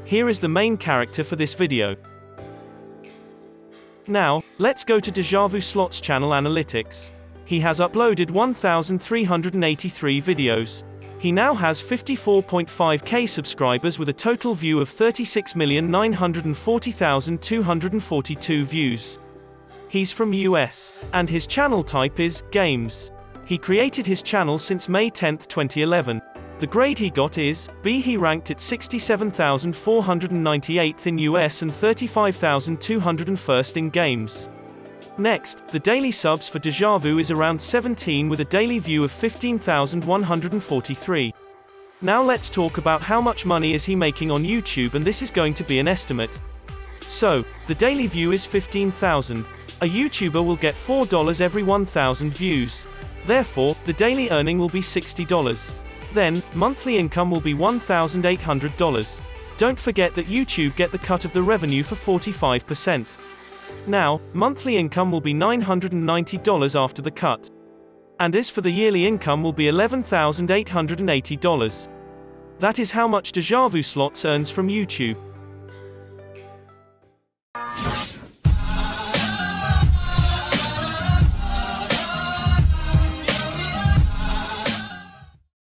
Here is the main character for this video. Now, let's go to Dejavu Slots channel analytics. He has uploaded 1,383 videos. He now has 54.5k subscribers with a total view of 36,940,242 views. He's from US, and his channel type is games. He created his channel since May 10, 2011. The grade he got is B. He ranked at 67,498th in US and 35,201st in games. Next, the daily subs for Dejavu is around 17 with a daily view of 15,143. Now let's talk about how much money is he making on YouTube, and this is going to be an estimate. So, the daily view is 15,000. A YouTuber will get $4 every 1,000 views. Therefore, the daily earning will be $60. Then, monthly income will be $1,800. Don't forget that YouTube get the cut of the revenue for 45%. Now, monthly income will be $990 after the cut. And as for the yearly income will be $11,880. That is how much Dejavu Slots earns from YouTube.